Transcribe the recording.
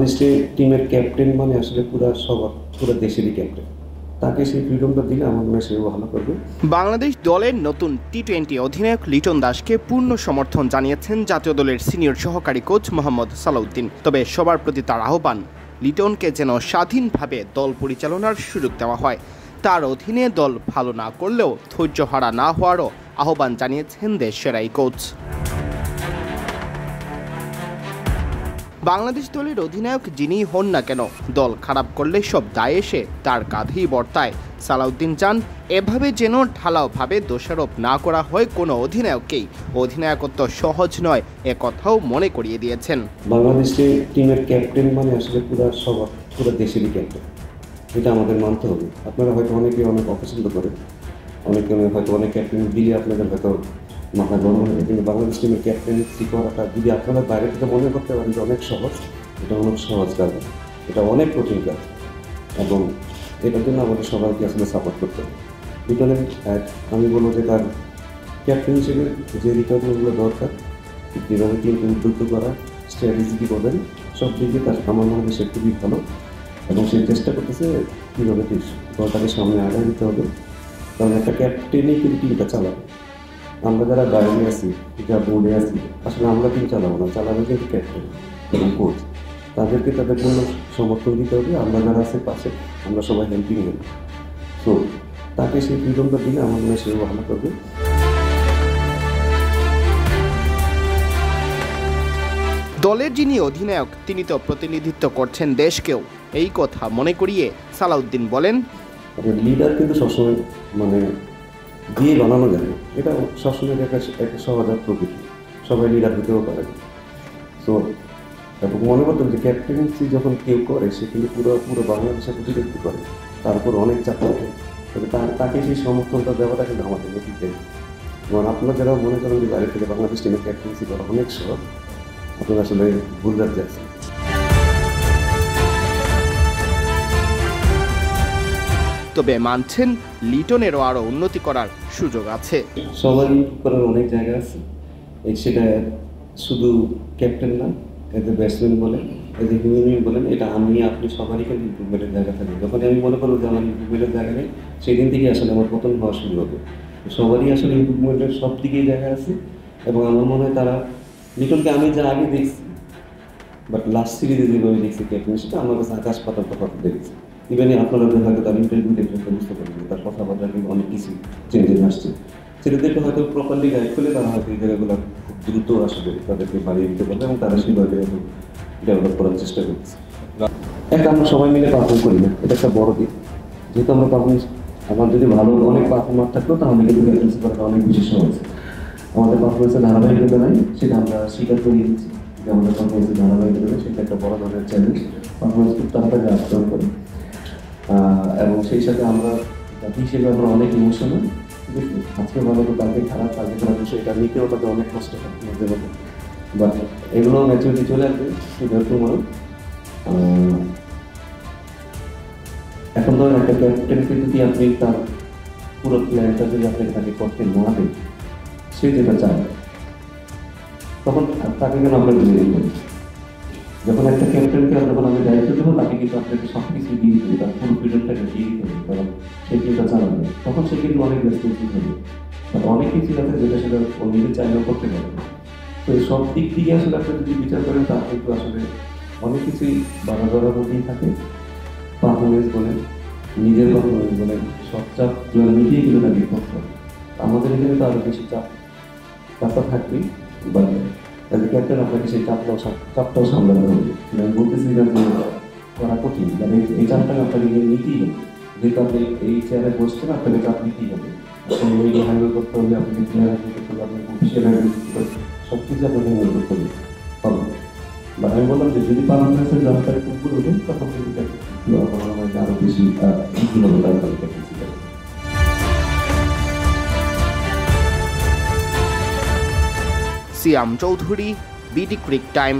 বাংলাদেশ টিমের ক্যাপ্টেন মানে আসলে পুরো দেশেরই ক্যাপ্টেন। তাকে সেই ফ্রিডমটা দিলে আমার মনে হয় সেও ভালো করবে। বাংলাদেশ দলের নতুন টি-20 অধিনায়ক লিটন দাসকে পূর্ণ সমর্থন জানিয়েছেন জাতীয় দলের সিনিয়র সহকারী কোচ মোহাম্মদ সালাউদ্দিন। তবে সবার প্রতি তার আহ্বান, লিটনকে যেন স্বাধীনভাবে দল পরিচালনার সুযোগ দেওয়া হয়। তার অধীনে দল ভালো না করলেও ধৈর্যহারা না হওয়ারও আহ্বান জানিয়েছেন দেশসেরা এই কোচ। বাংলাদেশ দলের অধিনায়ক যিনিই হন না কেন, দল খারাপ করলে সব দায় এসে তার কাঁধেই বর্তায়। সালাউদ্দিন চান এভাবে যেন ঢালাওভাবে দোষারোপ না করা হয় কোনো অধিনায়ককেই। অধিনায়কত্ব সহজ নয়, এ কথাও মনে করিয়ে দিয়েছেন। বাংলাদেশ টিমের ক্যাপ্টেন মানে আসলে পুরো দেশেরই ক্যাপ্টেন, এটা আমাদের মানতে হবে। আপনারা হয়তো অনেকে অনেক অপছন্দ করেন, অনেকে হয়তো অনেক ক্যাপ্টেন দিলে আপনাদের হয়তো মাথা গরম হবে, কিন্তু বাংলাদেশ টিমের ক্যাপ্টেন্সি করাটা যদি আপনারা বাইরে থেকে মনে করতে পারেন যে অনেক সহজ, এটা অনেক সহজ কাজ, এটা অনেক কঠিন কাজ, এবং এটার জন্য আমাদের সবাইকে আসলে সাপোর্ট করতে হবে। লিটনের আমি বলবো যে তার ক্যাপ্টেন হিসেবে যে রিটার্নগুলো দরকার, যেভাবে টিমকে উদ্বুদ্ধ করা, স্ট্র্যাটেজি কী করবেন, সব দিকে তার আমার মনে হয় সে খুবই ভালো, এবং সে চেষ্টা করতেছে কীভাবে দলটাকে সামনে আগায় দিতে হবে। কারণ একটা ক্যাপ্টেনই কিন্তু টিমটা চালাবে। আমরা যারা বাইরে আছি, যা বোর্ডে আছি, আসলে আমরা টিম চালাবো না, চালাবে কিন্তু ক্যাপ্টেন এবং কোচ। তাদেরকে তাদের পূর্ণ সমর্থন দিতে হবে। আমরা যারা আছে পাশে, আমরা সবাই হেল্পিং হই। সো তাকে সেই ফ্রিডমটা দিলে আমার মনে হয় সেও ভালো করবে। দলের যিনি অধিনায়ক, তিনি তো প্রতিনিধিত্ব করছেন দেশকেও। এই কথা মনে করিয়ে সালাউদ্দিন বলেন, লিডার কিন্তু সবসময় দিয়ে বানানো যায় না, এটা সবসময় একটা সহজাত প্রকৃতি, সবাই লিডার হতেও পারে। সো এবং মনে করতাম যে ক্যাপ্টেন্সি যখন কেউ করে, সে কিন্তু পুরো বাংলাদেশের প্রতিনিধিত্ব করে, তারপর অনেক চাপ থাকে। তবে তাকে সেই সমর্থনটা দেওয়াটা কিন্তু আমাদের নেতৃত্বে। এবং আপনারা যারা মনে করেন যে বাইরে থেকে বাংলাদেশ টিমের ক্যাপ্টেন্সি করা অনেক সহজ, আপনারা আসলে ভুল রাজ্যে আছেন। তবে মানছেন লিটনেরও আরও উন্নতি করার সুযোগ আছে। সবারই করার অনেক জায়গা আছে, সেটা শুধু ক্যাপ্টেন না, এজ এ ব্যাটসম্যান বলেন, এজ এ হিউম্যান বলেন, এটা আপনি সবারই কিন্তু ইম্প্রুভমেন্টের জায়গা থাকে। যখন আমি মনে করবো যে আমার ইম্প্রুভমেন্টের জায়গা নেই, সেই দিন থেকে আসলে আমার পতন হওয়া শুরু হবে। সবারই আসলে ইম্প্রুভমেন্টের সব দিকেই জায়গা আছে, এবং আমার মনে হয় তারা লিটনকে আমি যা আগে দেখছি, বাট লাস্ট সিরিজে যেভাবে দেখছি ক্যাপ্টেনশিপটা, আমার কাছে আকাশ পাতাল তফাৎ দেখেছি। ইভেন আপনারা হয়তো তার ইন্টারভিউ দেখে বুঝতে পারবেন তার কথাবার্তা কিন্তু অনেক কিছু চেঞ্জেস আসছে। ছেলেদেরকে হয়তো প্রপারলি গাইড করলে তারা হয়তো এই জায়গাগুলো খুব দ্রুত আসলে তাদেরকে বাড়িয়ে দিতে পারবে, এবং তারা সেভাবে ডেভেলপ করার চেষ্টা করছে। একটা আমরা সবাই মিলে পারফর্ম করি না, এটা একটা বড় দিক। যেহেতু আমরা পারফরমেন্স, আমার যদি ভালো অনেক পারফর্মার থাকতো তাহলে কিন্তু ক্যাপ্টেন্সি করাটা অনেক বেশি সহজ। আমাদের পারফরমেন্সের ধারাবাহিকতা নাই, সেটা আমরা স্বীকার করে নিচ্ছি যে আমাদের পারফরমেন্সের ধারাবাহিকতা নেই, সেটা একটা বড় ধরনের চ্যালেঞ্জ। পারফরমেন্স খুব তাড়াতাড়ি আচরণ করে, এবং সেই সাথে আমরা জাতি হিসেবে আমরা অনেক ইমোশনাল। ঠিক আছে, আজকে ভালো তো কালকে খারাপ, কালকে খারাপ বিষয়, এটা নিতেও তাদের অনেক কষ্ট হয় মাঝে মাঝে, বাট এগুলো ম্যাচুরিটি চলে আসবে টুমরো। এখন ধরেন একটা ক্যাপ্টেনকে যদি আপনি তার পুরো প্ল্যানটা যদি আপনি তাকে করতে না দেন, সে যেটা চায়, তখন তাকে কেন আমরা বুঝে দিতে পারি। যখন একটা ক্যাপ্টেনকে যখন আমি দায়িত্ব দেবো, তাকে কিন্তু আপনাকে সব কিছু দিয়ে দিতে হবে, তার পুরো ফ্রিডমটাকে দিয়ে দিতে হবে, কারণ সে টিমটা চালাবে, তখন সে কিন্তু অনেক রেসপন্সিবল হবে। অনেক কিছু আছে যেটা সেটা ও নিজে চাইলেও করতে পারে। তো এই সব দিক থেকে আসলে আপনি যদি বিচার করেন, তার কিন্তু আসলে অনেক কিছুই বাধা ধরার মধ্যেই থাকে। পারফরমেন্স বলেন, নিজের পারফরমেন্স বলেন, সব চাপ মিটিয়ে কিন্তু তাকে করতে হবে। আমাদের এখানে তো আরও বেশি চাপটা থাকবেই, বাট অ্যাজ এ ক্যাপ্টেন আপনাকে সেই চাপটাও সামলাতে হবে। আমি বলতেছি না যে করা কঠিন, মানে এই চাপটাকে আপনাকে নিতেই হবে। যেহেতু আপনি এই চেয়ারে বসছেন, আপনাকে চাপ নিতেই হবে। আপনি মিডিয়া হ্যান্ডেল করতে হবে, আপনাকে প্লেয়ার হ্যান্ডেল করতে হবে, আপনাকে অফিসিয়াল হ্যান্ডেল করতে হবে, সব কিছু আপনাকে হ্যান্ডেল করতে হবে। বা আমি বললাম যে যদি পারফরমেন্সের জানটা একটু উপরে ওঠেন, তখন কিন্তু আমার মনে হয় যে আরও বেশি ইজি হবে তার ক্যাপ্টেন্সিটা। সিয়াম চৌধুরী, বিডি ক্রিক টাইম।